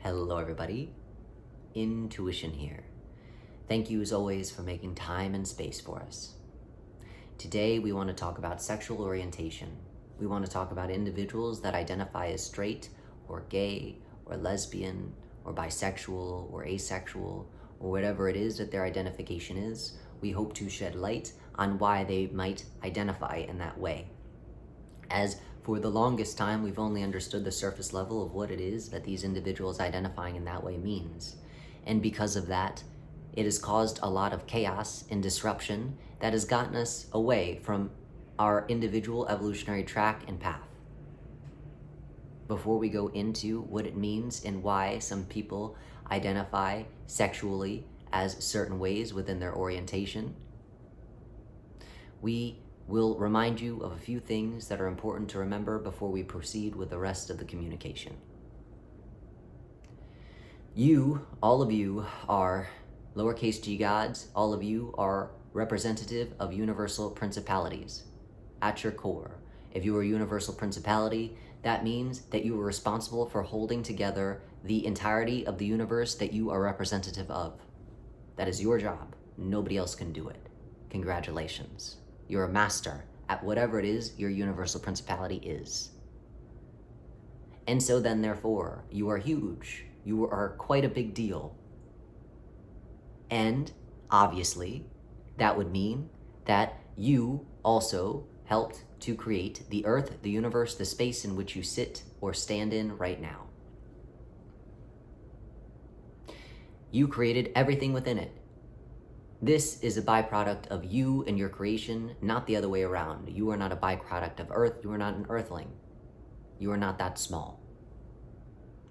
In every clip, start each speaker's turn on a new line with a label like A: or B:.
A: Hello everybody, Intuition here. Thank you as always for making time and space for us. Today we want to talk about sexual orientation. We want to talk about individuals that identify as straight or gay or lesbian or bisexual or asexual or whatever it is that their identification is. We hope to shed light on why they might identify in that way. As for the longest time, we've only understood the surface level of what it is that these individuals identifying in that way means. And because of that, it has caused a lot of chaos and disruption that has gotten us away from our individual evolutionary track and path. Before we go into what it means and why some people identify sexually as certain ways within their orientation, we will remind you of a few things that are important to remember before we proceed with the rest of the communication. You, all of you, are lowercase g gods. All of you are representative of universal principalities at your core. If you are a universal principality, that means that you are responsible for holding together the entirety of the universe that you are representative of. That is your job. Nobody else can do it. Congratulations. You're a master at whatever it is your universal principality is. And so then, therefore, you are huge. You are quite a big deal. And obviously, that would mean that you also helped to create the earth, the universe, the space in which you sit or stand in right now. You created everything within it. This is a byproduct of you and your creation, not the other way around. You are not a byproduct of Earth. You are not an earthling. You are not that small.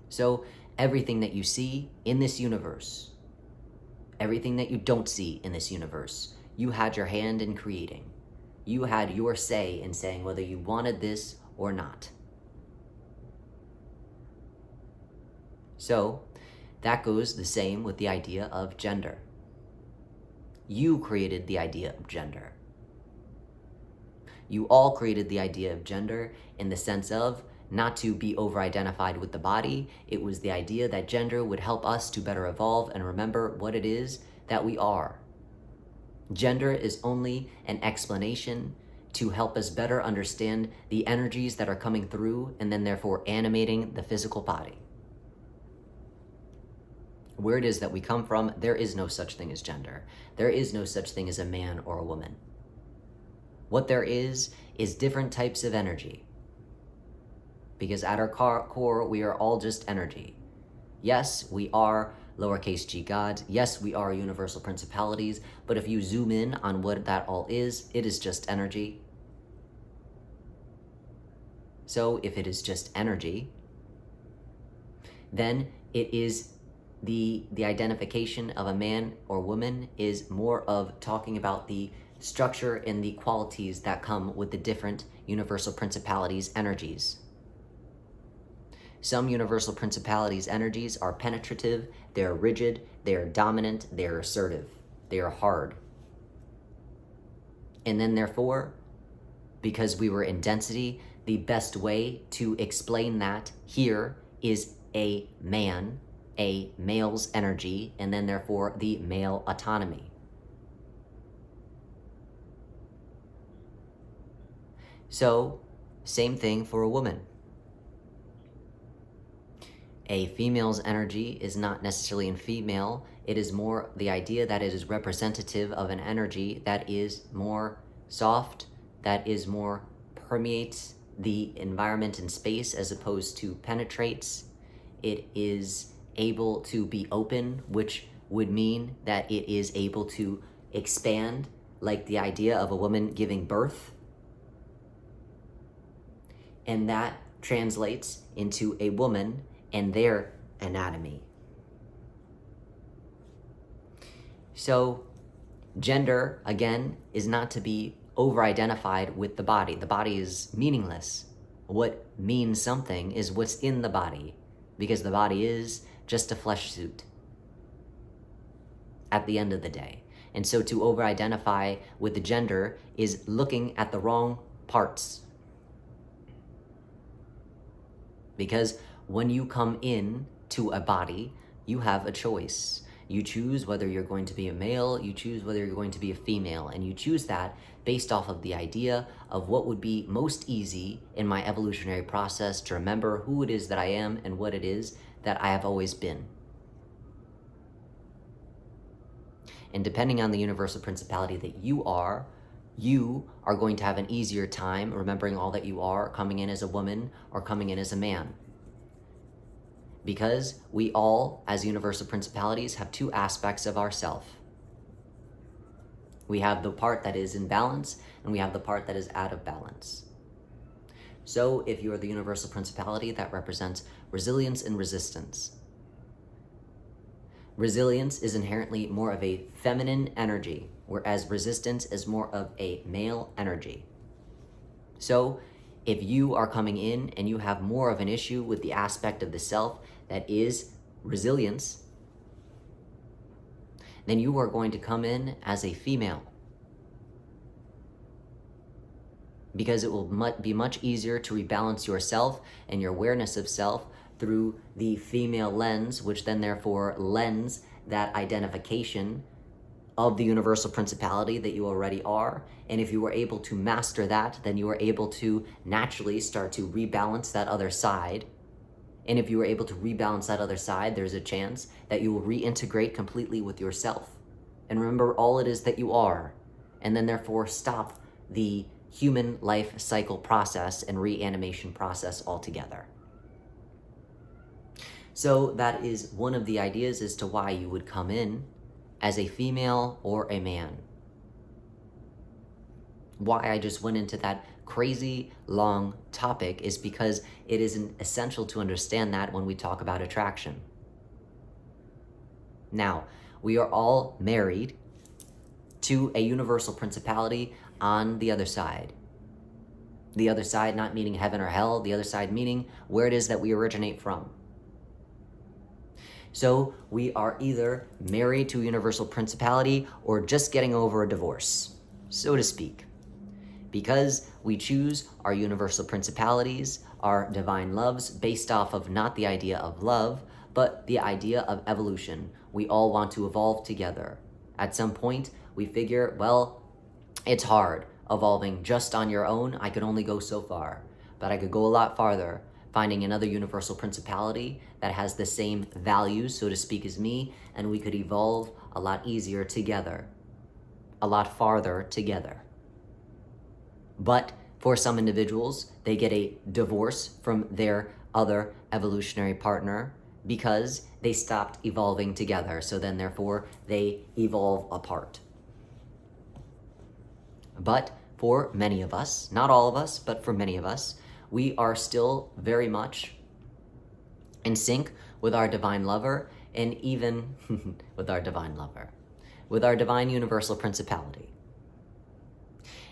A: So everything that you see in this universe, everything that you don't see in this universe, you had your hand in creating. You had your say in saying whether you wanted this or not. So that goes the same with the idea of gender. You created the idea of gender. You all created the idea of gender in the sense of not to be over-identified with the body. It was the idea that gender would help us to better evolve and remember what it is that we are. Gender is only an explanation to help us better understand the energies that are coming through and then therefore animating the physical body. Where it is that we come from, there is no such thing as gender. There is no such thing as a man or a woman. What there is different types of energy. Because at our core, we are all just energy. Yes, we are lowercase g gods. Yes, we are universal principalities. But if you zoom in on what that all is, it is just energy. So if it is just energy, then it is the identification of a man or woman is more of talking about the structure and the qualities that come with the different universal principalities energies. Some universal principalities energies are penetrative, they're rigid, they're dominant, they're assertive, they are hard. And then therefore, because we were in density, the best way to explain that here is a man, a male's energy, and then therefore the male autonomy. So, same thing for a woman. A female's energy is not necessarily in female. It is more the idea that it is representative of an energy that is more soft, that is more permeates the environment and space as opposed to penetrates. It is able to be open, which would mean that it is able to expand, like the idea of a woman giving birth. And that translates into a woman and their anatomy. So gender, again, is not to be over-identified with the body. The body is meaningless. What means something is what's in the body, because the body is just a flesh suit at the end of the day. And so to over-identify with the gender is looking at the wrong parts. Because when you come in to a body, you have a choice. You choose whether you're going to be a male, you choose whether you're going to be a female, and you choose that based off of the idea of what would be most easy in my evolutionary process to remember who it is that I am and what it is that I have always been. And depending on the universal principality that you are going to have an easier time remembering all that you are, coming in as a woman or coming in as a man. Because we all, as universal principalities, have two aspects of ourself. We have the part that is in balance, and we have the part that is out of balance. So if you are the universal principality, that represents resilience and resistance. Resilience is inherently more of a feminine energy, whereas resistance is more of a male energy. So if you are coming in and you have more of an issue with the aspect of the self that is resilience, then you are going to come in as a female. Because it will be much easier to rebalance yourself and your awareness of self through the female lens, which then therefore lends that identification of the universal principality that you already are. And if you were able to master that, then you are able to naturally start to rebalance that other side. And if you were able to rebalance that other side, there's a chance that you will reintegrate completely with yourself. And remember all it is that you are. And then therefore stop the human life cycle process and reanimation process altogether. So that is one of the ideas as to why you would come in as a female or a man. Why I just went into that crazy long topic is because it is essential to understand that when we talk about attraction. Now, we are all married to a universal principality on the other side. The other side not meaning heaven or hell, the other side meaning where it is that we originate from. So we are either married to a universal principality or just getting over a divorce, so to speak. Because we choose our universal principalities, our divine loves, based off of not the idea of love, but the idea of evolution. We all want to evolve together. At some point, we figure, well, it's hard evolving just on your own. I could only go so far, but I could go a lot farther, finding another universal principality that has the same values, so to speak, as me, and we could evolve a lot easier together, a lot farther together. But for some individuals, they get a divorce from their other evolutionary partner because they stopped evolving together. So then therefore they evolve apart. But for many of us, not all of us, but for many of us, we are still very much in sync with our divine lover, and even with our divine lover, with our divine universal principality.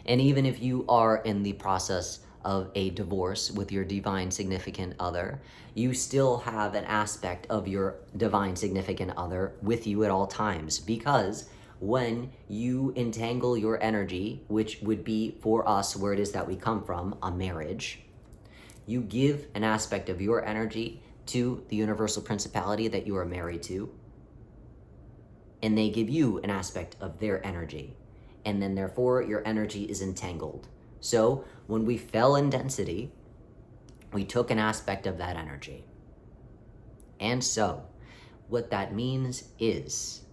A: And even if you are in the process of a divorce with your divine significant other, you still have an aspect of your divine significant other with you at all times, because when you entangle your energy, which would be for us where it is that we come from, a marriage, you give an aspect of your energy to the universal principality that you are married to, and they give you an aspect of their energy. And then therefore your energy is entangled. So when we fell in density, we took an aspect of that energy. And so what that means is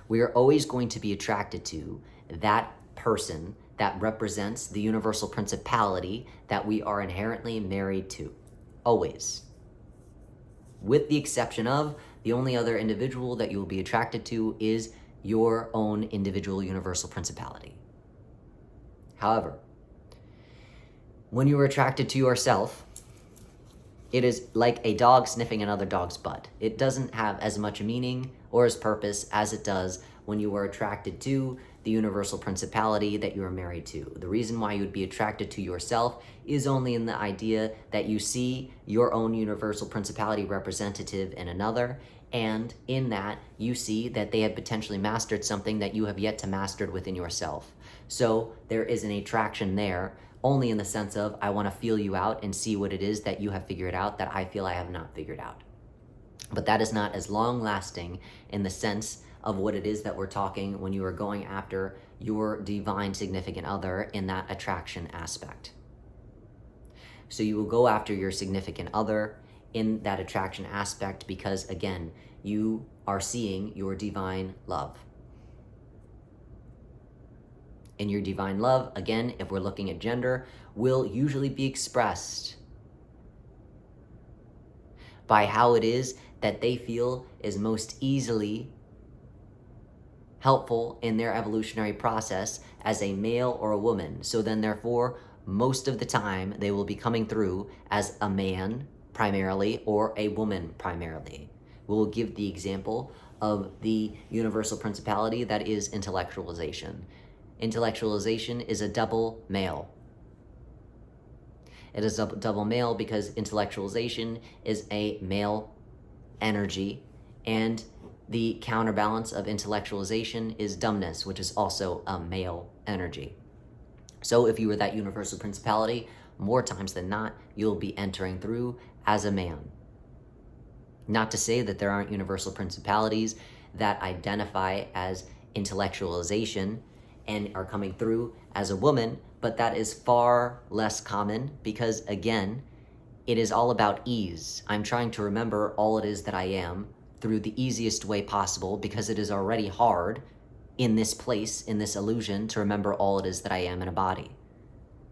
A: we are always going to be attracted to that person that represents the universal principality that we are inherently married to. Always. With the exception of the only other individual that you will be attracted to is your own individual universal principality. However, when you are attracted to yourself, it is like a dog sniffing another dog's butt. It doesn't have as much meaning or as purpose as it does when you are attracted to the universal principality that you are married to. The reason why you would be attracted to yourself is only in the idea that you see your own universal principality representative in another, and in that you see that they have potentially mastered something that you have yet to master within yourself. So there is an attraction there, only in the sense of I want to feel you out and see what it is that you have figured out that I feel I have not figured out. But that is not as long lasting in the sense of what it is that we're talking when you are going after your divine significant other in that attraction aspect. So you will go after your significant other in that attraction aspect because, again, you are seeing your divine love. And your divine love, again, if we're looking at gender, will usually be expressed by how it is that they feel is most easily helpful in their evolutionary process as a male or a woman. So then, therefore, most of the time, they will be coming through as a man primarily or a woman primarily. We'll give the example of the universal principality that is intellectualization. Intellectualization is a double male. It is a double male because intellectualization is a male energy, and the counterbalance of intellectualization is dumbness, which is also a male energy. So if you were that universal principality, more times than not, you'll be entering through as a man. Not to say that there aren't universal principalities that identify as intellectualization and are coming through as a woman, but that is far less common because, again, it is all about ease. I'm trying to remember all it is that I am through the easiest way possible because it is already hard in this place, in this illusion, to remember all it is that I am in a body.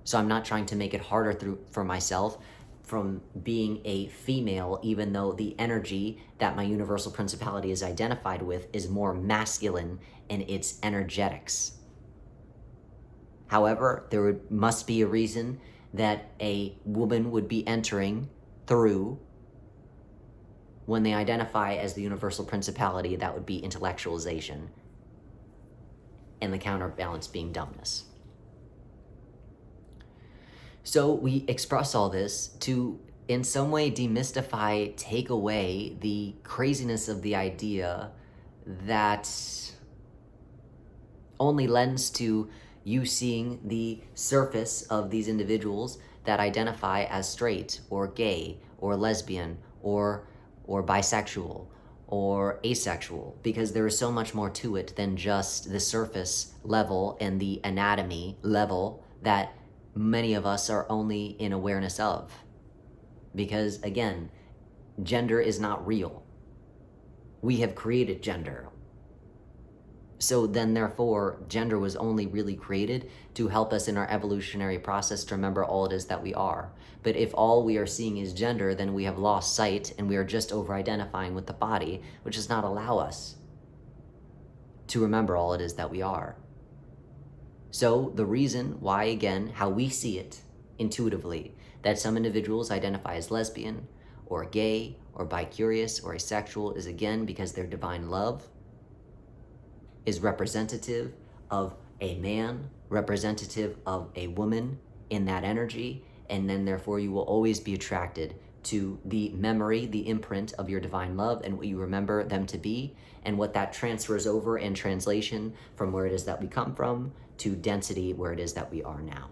A: So I'm not trying to make it harder for myself from being a female, even though the energy that my universal principality is identified with is more masculine in its energetics. However, there must be a reason that a woman would be entering through when they identify as the universal principality. That would be intellectualization, and the counterbalance being dumbness. So we express all this to, in some way, demystify, take away the craziness of the idea that only lends to you seeing the surface of these individuals that identify as straight or gay or lesbian or bisexual or asexual, because there is so much more to it than just the surface level and the anatomy level that many of us are only in awareness of. Because, again, gender is not real. We have created gender. So then, therefore, gender was only really created to help us in our evolutionary process to remember all it is that we are. But if all we are seeing is gender, then we have lost sight and we are just over-identifying with the body, which does not allow us to remember all it is that we are. So the reason why, again, how we see it intuitively, that some individuals identify as lesbian or gay or bi-curious or asexual is, again, because their divine love is representative of a man, representative of a woman in that energy, and then therefore you will always be attracted to the memory, the imprint of your divine love and what you remember them to be, and what that transfers over in translation from where it is that we come from to density where it is that we are now.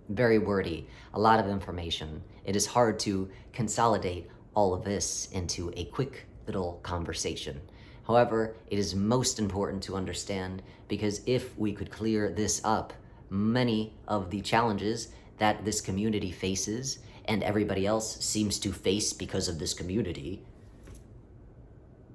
A: Very wordy, a lot of information. It is hard to consolidate all of this into a quick little conversation. However, it is most important to understand, because if we could clear this up, many of the challenges that this community faces and everybody else seems to face because of this community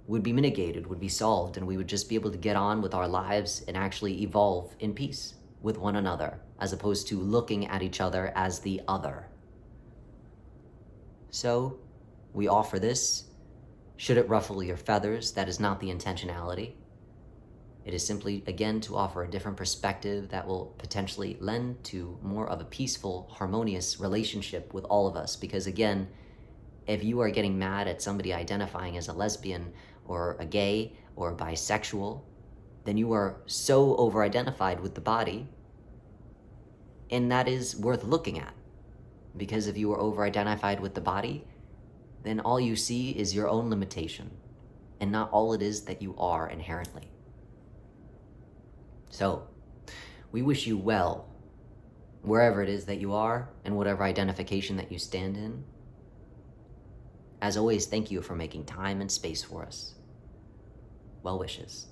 A: would be mitigated, would be solved, and we would just be able to get on with our lives and actually evolve in peace with one another, as opposed to looking at each other as the other. So, we offer this. Should it ruffle your feathers, that is not the intentionality. It is simply, again, to offer a different perspective that will potentially lend to more of a peaceful, harmonious relationship with all of us. Because, again, if you are getting mad at somebody identifying as a lesbian or a gay or bisexual, then you are so over-identified with the body, and that is worth looking at. Because if you are over-identified with the body, then all you see is your own limitation, and not all it is that you are inherently. So, we wish you well, wherever it is that you are, and whatever identification that you stand in. As always, thank you for making time and space for us. Well wishes.